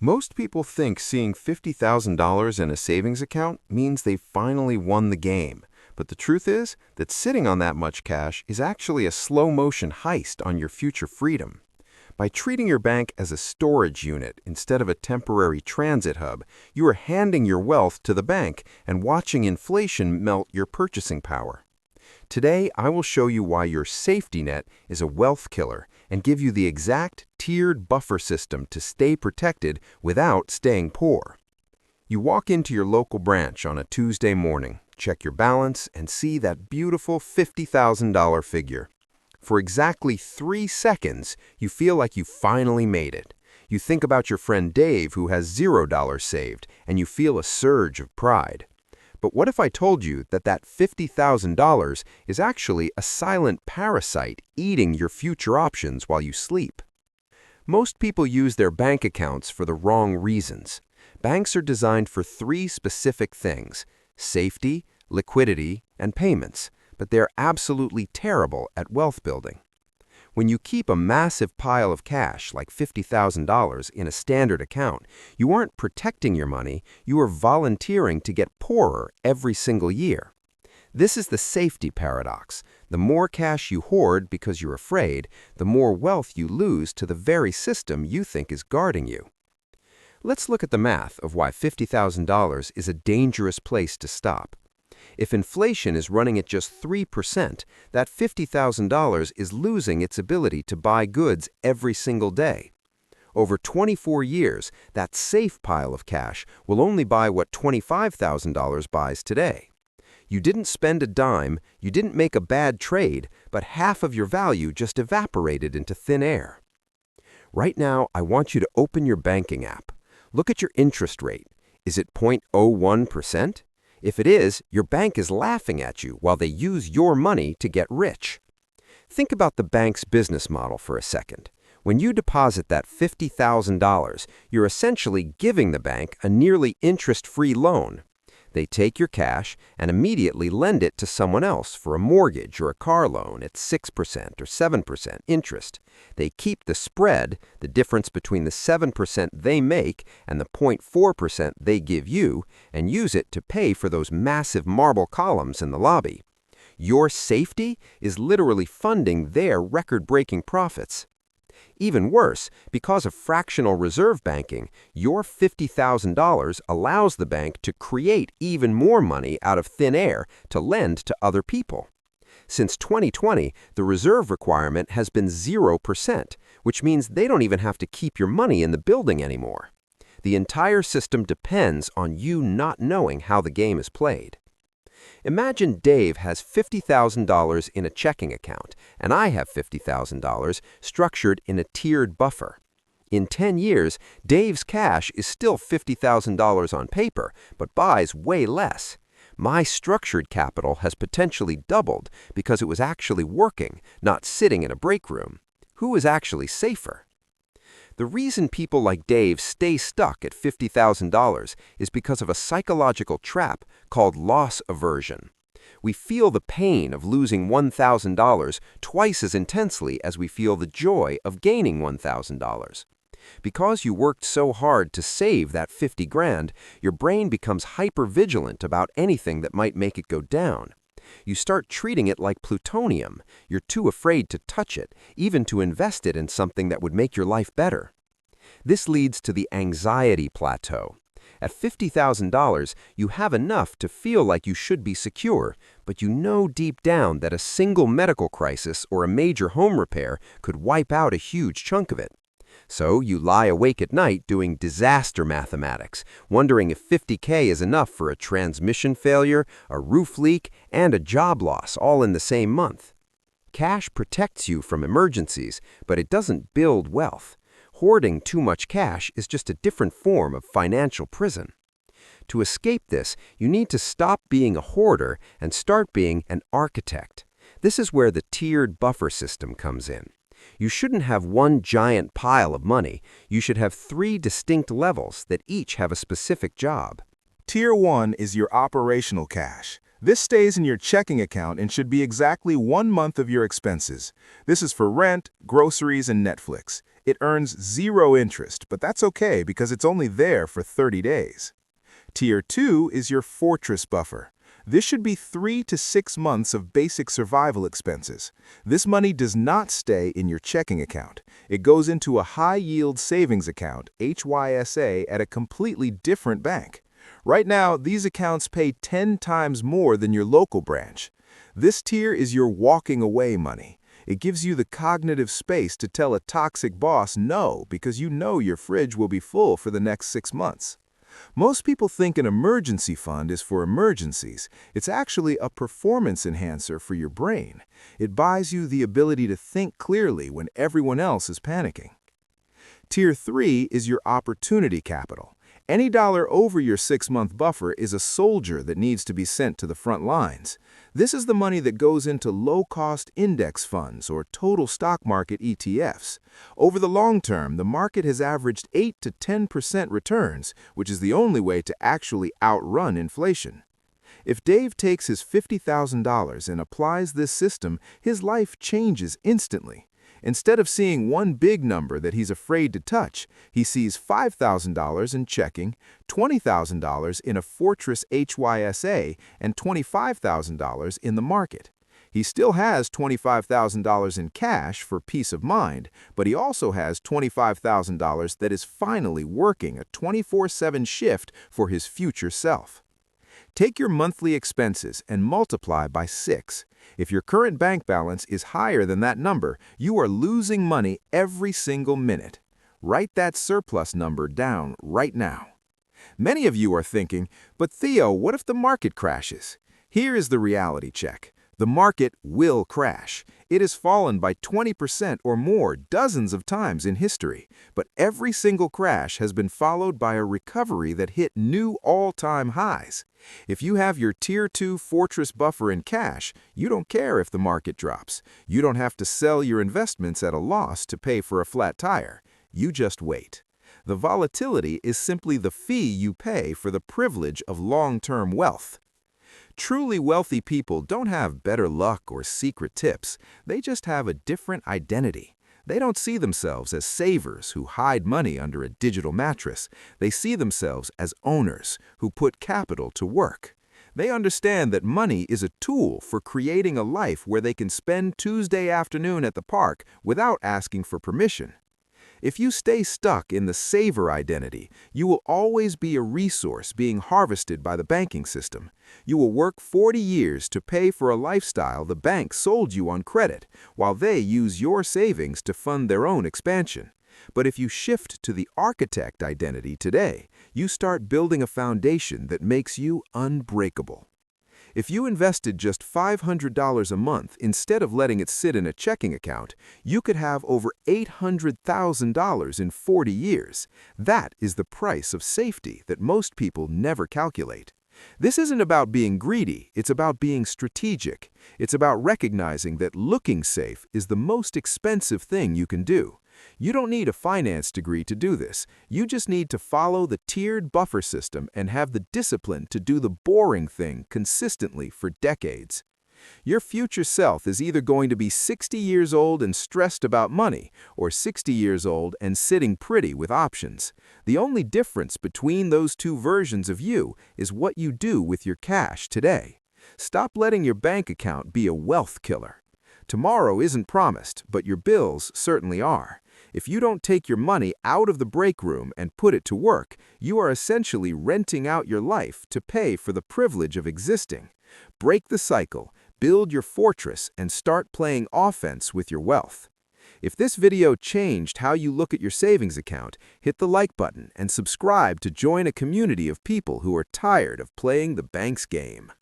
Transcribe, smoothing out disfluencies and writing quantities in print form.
Most people think seeing $50,000 in a savings account means they finally won the game. But the truth is that sitting on that much cash is actually a slow-motion heist on your future freedom. By treating your bank as a storage unit instead of a temporary transit hub, you are handing your wealth to the bank and watching inflation melt your purchasing power. Today, I will show you why your safety net is a wealth killer and give you the exact tiered buffer system to stay protected without staying poor. You walk into your local branch on a Tuesday morning, check your balance, and see that beautiful $50,000 figure. For exactly 3 seconds, you feel like you finally made it. You think about your friend Dave who has $0 saved, and you feel a surge of pride. But what if I told you that $50,000 is actually a silent parasite eating your future options while you sleep? Most people use their bank accounts for the wrong reasons. Banks are designed for 3 specific things: safety, liquidity, and payments, but they're absolutely terrible at wealth building. When you keep a massive pile of cash, like $50,000, in a standard account, you aren't protecting your money, you are volunteering to get poorer every single year. This is the safety paradox. The more cash you hoard because you're afraid, the more wealth you lose to the very system you think is guarding you. Let's look at the math of why $50,000 is a dangerous place to stop. If inflation is running at just 3%, that $50,000 is losing its ability to buy goods every single day. Over 24 years, that safe pile of cash will only buy what $25,000 buys today. You didn't spend a dime, you didn't make a bad trade, but half of your value just evaporated into thin air. Right now, I want you to open your banking app. Look at your interest rate. Is it 0.01%? If it is, your bank is laughing at you while they use your money to get rich. Think about the bank's business model for a second. When you deposit that $50,000, you're essentially giving the bank a nearly interest-free loan. They take your cash and immediately lend it to someone else for a mortgage or a car loan at 6% or 7% interest. They keep the spread, the difference between the 7% they make and the 0.4% they give you, and use it to pay for those massive marble columns in the lobby. Your safety is literally funding their record-breaking profits. Even worse, because of fractional reserve banking, your $50,000 allows the bank to create even more money out of thin air to lend to other people. Since 2020, the reserve requirement has been 0%, which means they don't even have to keep your money in the building anymore. The entire system depends on you not knowing how the game is played. Imagine Dave has $50,000 in a checking account, and I have $50,000 structured in a tiered buffer. In 10 years, Dave's cash is still $50,000 on paper, but buys way less. My structured capital has potentially doubled because it was actually working, not sitting in a break room. Who is actually safer? The reason people like Dave stay stuck at $50,000 is because of a psychological trap called loss aversion. We feel the pain of losing $1,000 twice as intensely as we feel the joy of gaining $1,000. Because you worked so hard to save that 50 grand, your brain becomes hyper-vigilant about anything that might make it go down. You start treating it like plutonium. You're too afraid to touch it, even to invest it in something that would make your life better. This leads to the anxiety plateau. At $50,000, you have enough to feel like you should be secure, but you know deep down that a single medical crisis or a major home repair could wipe out a huge chunk of it. So you lie awake at night doing disaster mathematics, wondering if $50K is enough for a transmission failure, a roof leak, and a job loss all in the same month. Cash protects you from emergencies, but it doesn't build wealth. Hoarding too much cash is just a different form of financial prison. To escape this, you need to stop being a hoarder and start being an architect. This is where the tiered buffer system comes in. You shouldn't have one giant pile of money. You should have 3 distinct levels that each have a specific job. Tier 1 is your operational cash. This stays in your checking account and should be exactly 1 month of your expenses. This is for rent, groceries, and Netflix. It earns 0 interest, but that's okay because it's only there for 30 days. Tier 2 is your fortress buffer. This should be 3 to 6 months of basic survival expenses. This money does not stay in your checking account. It goes into a high-yield savings account, HYSA, at a completely different bank. Right now, these accounts pay 10 times more than your local branch. This tier is your walking away money. It gives you the cognitive space to tell a toxic boss no because you know your fridge will be full for the next 6 months. Most people think an emergency fund is for emergencies. It's actually a performance enhancer for your brain. It buys you the ability to think clearly when everyone else is panicking. Tier 3 is your opportunity capital. Any dollar over your 6-month buffer is a soldier that needs to be sent to the front lines. This is the money that goes into low-cost index funds or total stock market ETFs. Over the long term, the market has averaged 8 to 10% returns, which is the only way to actually outrun inflation. If Dave takes his $50,000 and applies this system, his life changes instantly. Instead of seeing one big number that he's afraid to touch, he sees $5,000 in checking, $20,000 in a Fortress HYSA, and $25,000 in the market. He still has $25,000 in cash for peace of mind, but he also has $25,000 that is finally working a 24/7 shift for his future self. Take your monthly expenses and multiply by 6. If your current bank balance is higher than that number, you are losing money every single minute. Write that surplus number down right now. Many of you are thinking, but Theo, what if the market crashes? Here is the reality check. The market will crash. It has fallen by 20% or more dozens of times in history, but every single crash has been followed by a recovery that hit new all-time highs. If you have your Tier 2 Fortress buffer in cash, you don't care if the market drops. You don't have to sell your investments at a loss to pay for a flat tire. You just wait. The volatility is simply the fee you pay for the privilege of long-term wealth. Truly wealthy people don't have better luck or secret tips. They just have a different identity. They don't see themselves as savers who hide money under a digital mattress. They see themselves as owners who put capital to work. They understand that money is a tool for creating a life where they can spend Tuesday afternoon at the park without asking for permission. If you stay stuck in the saver identity, you will always be a resource being harvested by the banking system. You will work 40 years to pay for a lifestyle the bank sold you on credit, while they use your savings to fund their own expansion. But if you shift to the architect identity today, you start building a foundation that makes you unbreakable. If you invested just $500 a month instead of letting it sit in a checking account, you could have over $800,000 in 40 years. That is the price of safety that most people never calculate. This isn't about being greedy, it's about being strategic. It's about recognizing that looking safe is the most expensive thing you can do. You don't need a finance degree to do this. You just need to follow the tiered buffer system and have the discipline to do the boring thing consistently for decades. Your future self is either going to be 60 years old and stressed about money, or 60 years old and sitting pretty with options. The only difference between those two versions of you is what you do with your cash today. Stop letting your bank account be a wealth killer. Tomorrow isn't promised, but your bills certainly are. If you don't take your money out of the break room and put it to work, you are essentially renting out your life to pay for the privilege of existing. Break the cycle, build your fortress, and start playing offense with your wealth. If this video changed how you look at your savings account, hit the like button and subscribe to join a community of people who are tired of playing the bank's game.